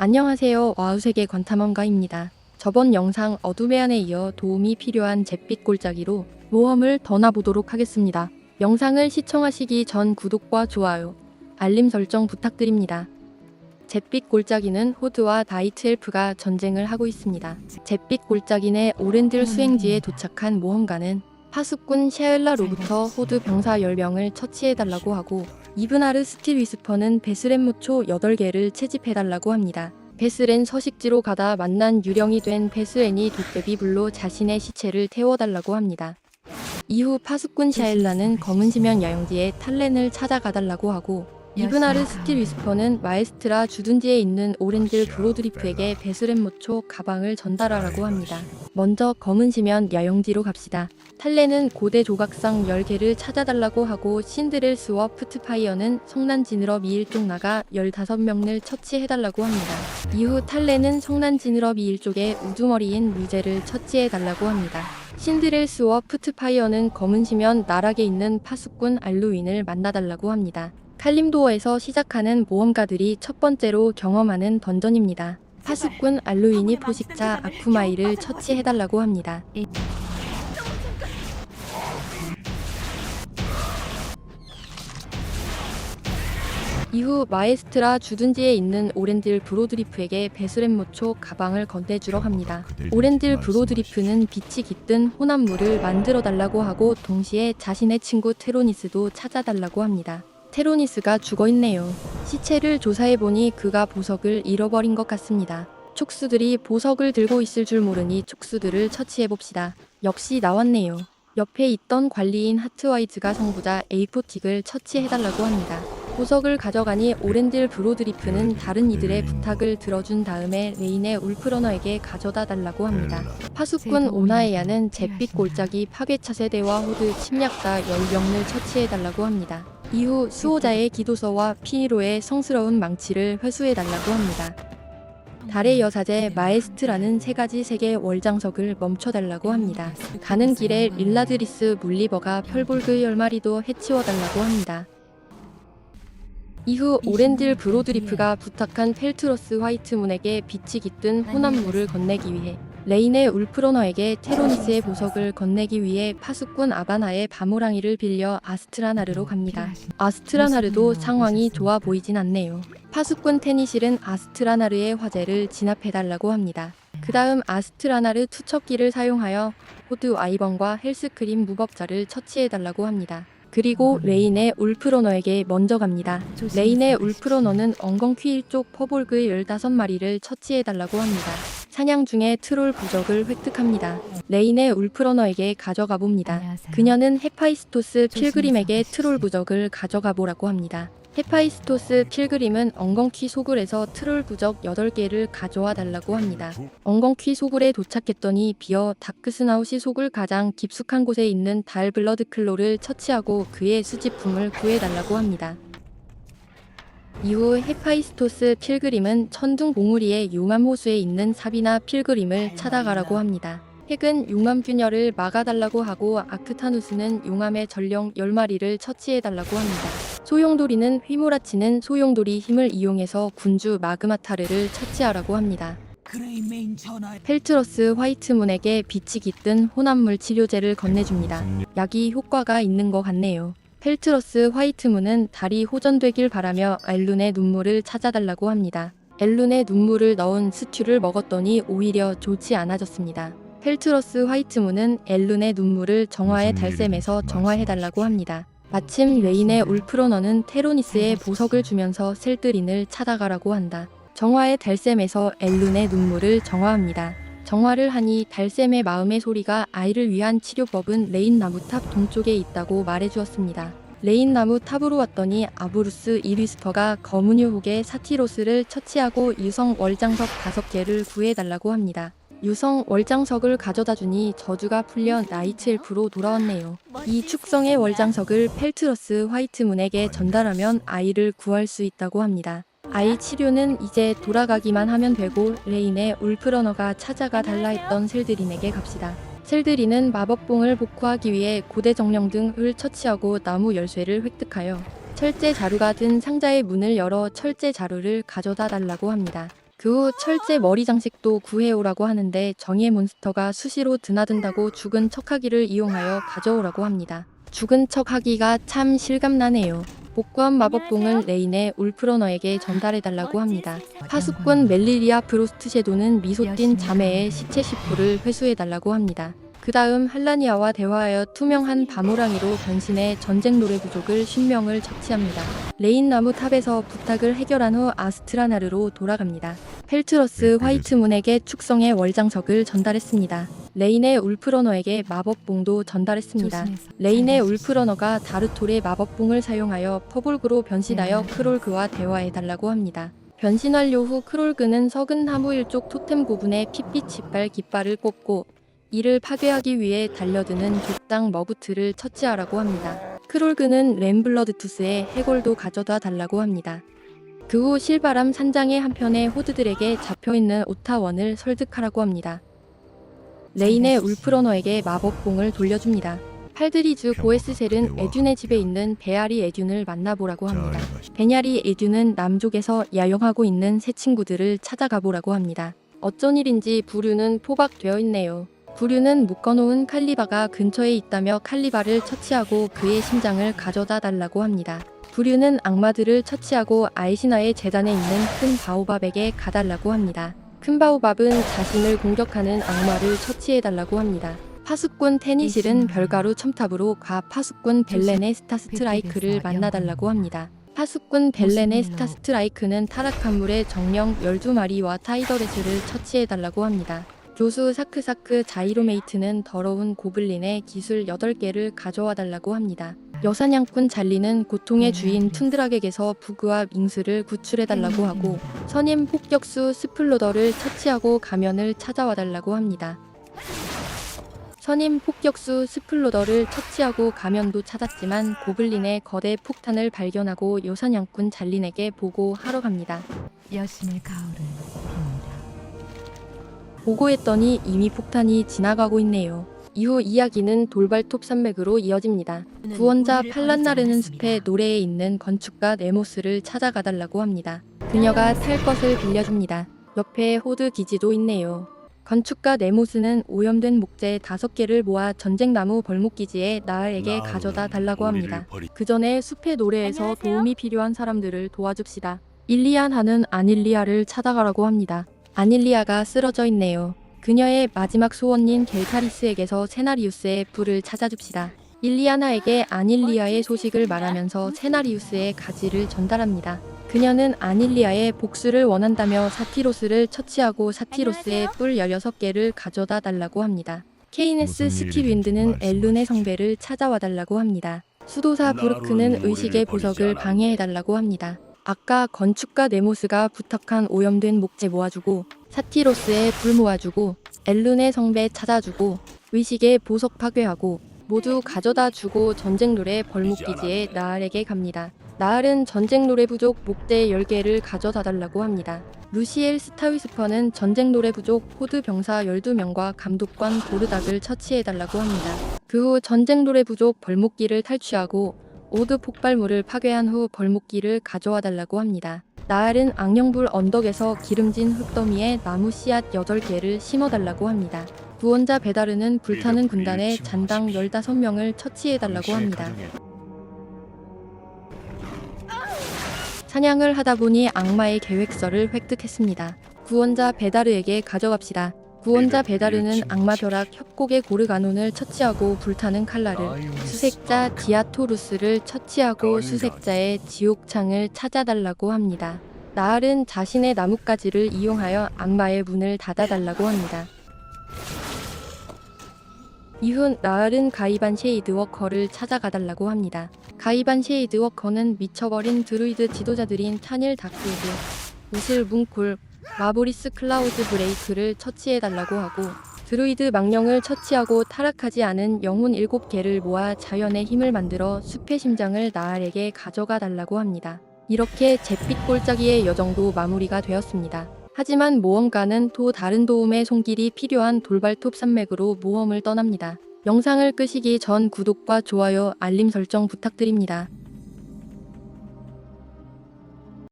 안녕하세요. 와우세계 관탐험가입니다. 저번 영상 어둠의 안에 이어 도움이 필요한 잿빛 골짜기로 모험을 떠나보도록 하겠습니다. 영상을 시청하시기 전 구독과 좋아요, 알림 설정 부탁드립니다. 잿빛 골짜기는 호드와 나이트 엘프가 전쟁을 하고 있습니다. 잿빛 골짜기 내 오렌들 수행지에 도착한 모험가는 파수꾼 샤엘라로부터 호드 병사 10명을 처치해달라고 하고 이브나르 스틸 위스퍼는 베스렌 모초 8개를 채집해달라고 합니다. 베스렌 서식지로 가다 만난 유령이 된 베스렌이 도깨비 불로 자신의 시체를 태워달라고 합니다. 이후 파수꾼 샤엘라는 검은 지면 야영지에 탈렌을 찾아가달라고 하고 이브나르 스틸 위스퍼는 마에스트라 주둔지에 있는 오렌들 브로드리프에게 베스렌 모초 가방을 전달하라고 합니다. 먼저 검은 지면 야영지로 갑시다. 탈렌은 고대 조각상 10개를 찾아달라고 하고 신드렐 스워 푸트파이어는 성난 지느러 미일 쪽 나가 15명을 처치해달라고 합니다. 이후 탈렌은 성난 지느러 미일 쪽에 우두머리인 루제를 처치해달라고 합니다. 신드렐 스워 푸트파이어는 검은 지면 나락에 있는 파수꾼 알루윈을 만나달라고 합니다. 칼림도어에서 시작하는 모험가들이 첫 번째로 경험하는 던전입니다. 파수꾼 알루인이 포식자 아쿠마이를 처치해달라고 합니다. 이후 마에스트라 주둔지에 있는 오렌들 브로드리프에게 베스렌 모초 가방을 건네주러 합니다. 오렌들 브로드리프는 빛이 깃든 혼합물을 만들어달라고 하고 동시에 자신의 친구 테로니스도 찾아달라고 합니다. 테로니스가 죽어있네요. 시체를 조사해보니 그가 보석을 잃어버린 것 같습니다. 촉수들이 보석을 들고 있을 줄 모르니 촉수들을 처치해봅시다. 역시 나왔네요. 옆에 있던 관리인 하트와이즈가 성부자 에이포틱을 처치해달라고 합니다. 보석을 가져가니 오렌들 브로드리프는 다른 이들의 부탁을 들어준 다음에 레인의 울프러너에게 가져다 달라고 합니다. 파수꾼 오나에야는 잿빛 골짜기 파괴 차세대와 호드 침략자 10명을 처치해달라고 합니다. 이후 수호자의 기도서와 피로의 성스러운 망치를 회수해달라고 합니다. 달의 여사제 마에스트라는 3가지 세계 월장석을 멈춰달라고 합니다. 가는 길에 릴라드리스 물리버가 펄볼그 10마리도 해치워달라고 합니다. 이후 오렌딜 브로드리프가 부탁한 펠트러스 화이트문에게 빛이 깃든 혼합물을 건네기 위해 레인의 울프러너에게 테로니스의 보석을 건네기 위해 파수꾼 아바나의 바모랑이를 빌려 아스트라나르로 갑니다. 아스트라나르도 상황이 좋아 보이진 않네요. 파수꾼 테니실은 아스트라나르의 화재를 진압해달라고 합니다. 그 다음 아스트라나르 투척기를 사용하여 호드 아이번과 헬스크림 무법자를 처치해달라고 합니다. 그리고 레인의 울프러너에게 먼저 갑니다. 레인의 울프러너는 엉겅퀴 1쪽 퍼볼그 15마리를 처치해달라고 합니다. 사냥 중에 트롤 부적을 획득합니다. 레인의 울프러너에게 가져가 봅니다. 그녀는 헤파이스토스 필그림에게 트롤 부적을 가져가 보라고 합니다. 헤파이스토스 필그림은 엉겅퀴 소굴에서 트롤 부적 8개를 가져와 달라고 합니다. 엉겅퀴 소굴에 도착했더니 비어 다크스나우시 소굴 가장 깊숙한 곳에 있는 달 블러드클로를 처치하고 그의 수집품을 구해달라고 합니다. 이후 헤파이스토스 필그림은 천둥 봉우리의 용암 호수에 있는 사비나 필그림을 찾아가라고 합니다. 핵은 용암 균열을 막아달라고 하고 아크타누스는 용암의 전령 10마리를 처치해달라고 합니다. 소용돌이는 휘몰아치는 소용돌이 힘을 이용해서 군주 마그마타르를 처치하라고 합니다. 펠트러스 화이트문에게 빛이 깃든 혼합물 치료제를 건네줍니다. 약이 효과가 있는 것 같네요. 펠트러스 화이트문은 달이 호전되길 바라며 엘룬의 눈물을 찾아달라고 합니다. 엘룬의 눈물을 넣은 스튜를 먹었더니 오히려 좋지 않아졌습니다. 펠트러스 화이트문은 엘룬의 눈물을 정화의 달샘에서 정화해달라고 합니다. 마침 레인의 울프러너는 테로니스의 보석을 주면서 셀드린을 찾아가라고 한다. 정화의 달샘에서 엘룬의 눈물을 정화합니다. 정화를 하니 달샘의 마음의 소리가 아이를 위한 치료법은 레인 나무탑 동쪽에 있다고 말해주었습니다. 레인 나무 탑으로 왔더니 아부루스 이리스퍼가 검은유 혹의 사티로스를 처치하고 유성 월장석 5개를 구해달라고 합니다. 유성 월장석을 가져다 주니 저주가 풀려 나이트 엘프로 돌아왔네요. 이 축성의 월장석을 펠트러스 화이트문에게 전달하면 아이를 구할 수 있다고 합니다. 아이 치료는 이제 돌아가기만 하면 되고 레인의 울프러너가 찾아가 달라 했던 셀드린에게 갑시다. 셀드린은 마법봉을 복구하기 위해 고대 정령 등을 처치하고 나무 열쇠를 획득하여 철제 자루가 든 상자의 문을 열어 철제 자루를 가져다 달라고 합니다. 그 후 철제 머리 장식도 구해오라고 하는데 정의의 몬스터가 수시로 드나든다고 죽은 척하기를 이용하여 가져오라고 합니다. 죽은 척하기가 참 실감나네요. 복구한 마법봉을 레인의 울프러너에게 전달해달라고 합니다. 파수꾼 멜리리아 브로스트 섀도는 미소 띈 자매의 시체 시포를 회수해달라고 합니다. 그 다음 할라니아와 대화하여 투명한 밤호랑이로 변신해 전쟁 노래 부족을 50명을 처치합니다. 레인 나무 탑에서 부탁을 해결한 후 아스트라나르로 돌아갑니다. 펠트러스 화이트문에게 축성의 월장석을 전달했습니다. 레인의 울프러너에게 마법봉도 전달했습니다. 레인의 울프러너가 다르톨의 마법봉을 사용하여 퍼볼그로 변신하여 크롤그와 대화해달라고 합니다. 변신 완료 후 크롤그는 석은 나무 일족 토템 고분에 핏빛 이빨 깃발을 꽂고 이를 파괴하기 위해 달려드는 족장 머부트를 처치하라고 합니다. 크롤그는 램블러드투스의 해골도 가져다 달라고 합니다. 그 후 실바람 산장의 한편에 호드들에게 잡혀있는 오타원을 설득하라고 합니다. 레인의 울프러너에게 마법봉을 돌려줍니다. 팔드리즈 고에스셀은 에듐의 집에 있는 베아리 에듐을 만나보라고 합니다. 베냐리 에듐은 남쪽에서 야영하고 있는 새 친구들을 찾아가보라고 합니다. 어쩐 일인지 부류는 포박되어 있네요. 부류는 묶어놓은 칼리바가 근처에 있다며 칼리바를 처치하고 그의 심장을 가져다 달라고 합니다. 부류는 악마들을 처치하고 아이시나의 재단에 있는 큰 바오밥에게 가달라고 합니다. 큰 바오밥은 자신을 공격하는 악마를 처치해달라고 합니다. 파수꾼 테니실은 별가루 첨탑으로 가 파수꾼 벨렌의 스타스트라이크를 만나달라고 합니다. 파수꾼 벨렌의 스타스트라이크는 타락한 물의 정령 12마리와 타이더레스를 처치해달라고 합니다. 교수 사크사크 자이로메이트는 더러운 고블린의 기술 8개를 가져와 달라고 합니다. 여사냥꾼 잘리는 고통의 주인 툰드락에게서 부그와 밍스를 구출해달라고 하고 선임 폭격수 스플로더를 처치하고 가면을 찾아와 달라고 합니다. 선임 폭격수 스플로더를 처치하고 가면도 찾았지만 고블린의 거대 폭탄을 발견하고 여사냥꾼 잘린에게 보고하러 갑니다. 여신의 가을은 봅니다. 보고했더니 이미 폭탄이 지나가고 있네요. 이후 이야기는 돌발톱 산맥으로 이어집니다. 구원자 팔란나르는 숲의 노래에 있는 건축가 네모스를 찾아가달라고 합니다. 그녀가 탈 것을 빌려줍니다. 옆에 호드 기지도 있네요. 건축가 네모스는 오염된 목재 5개를 모아 전쟁나무 벌목기지에 나알에게 가져다 달라고 합니다. 그 전에 숲의 노래에서 도움이 필요한 사람들을 도와줍시다. 일리아나는 아닐리아를 찾아가라고 합니다. 아닐리아가 쓰러져 있네요. 그녀의 마지막 소원인 겔타리스에게서 세나리우스의 불을 찾아줍시다. 일리아나에게 아닐리아의 소식을 말하면서 세나리우스의 가지를 전달합니다. 그녀는 아닐리아의 복수를 원한다며 사티로스를 처치하고 사티로스의 뿔 16개를 가져다 달라고 합니다. 케이네스 스티윈드는 엘룬의 성배를 찾아와 달라고 합니다. 수도사 브루크는 의식의 보석을 방해해달라고 합니다. 아까 건축가 네모스가 부탁한 오염된 목재 모아주고 사티로스의 불 모아주고 엘룬의 성배 찾아주고 의식의 보석 파괴하고 모두 가져다 주고 전쟁 노래 벌목기지에 나알에게 갑니다. 나알은 전쟁 노래 부족 목대 10개를 가져다 달라고 합니다. 루시엘 스타위스퍼는 전쟁 노래 부족 호드 병사 12명과 감독관 보르닥을 처치해달라고 합니다. 그 후 전쟁 노래 부족 벌목기를 탈취하고 오드 폭발물을 파괴한 후 벌목기를 가져와 달라고 합니다. 나알은 악령불 언덕에서 기름진 흙더미에 나무 씨앗 8개를 심어달라고 합니다. 구원자 베다르는 불타는 군단에 잔당 15명을 처치해달라고 합니다. 사냥을 하다보니 악마의 계획서를 획득했습니다. 구원자 베다르에게 가져갑시다. 구원자 베다르는 악마벼락 협곡의 고르가논을 처치하고 불타는 칼날을, 수색자 디아토루스를 처치하고 수색자의 지옥창을 찾아달라고 합니다. 나알은 자신의 나뭇가지를 이용하여 악마의 문을 닫아달라고 합니다. 이후 나알은 가이반 쉐이드 워커를 찾아가달라고 합니다. 가이반 쉐이드 워커는 미쳐버린 드루이드 지도자들인 타닐 다크우드, 우슬 뭉콜, 마보리스 클라우드 브레이크를 처치해달라고 하고 드루이드 망령을 처치하고 타락하지 않은 영혼 7개를 모아 자연의 힘을 만들어 숲의 심장을 나알에게 가져가 달라고 합니다. 이렇게 잿빛 골짜기의 여정도 마무리가 되었습니다. 하지만 모험가는 또 다른 도움의 손길이 필요한 돌발톱 산맥으로 모험을 떠납니다. 영상을 끄시기 전 구독과 좋아요, 알림 설정 부탁드립니다.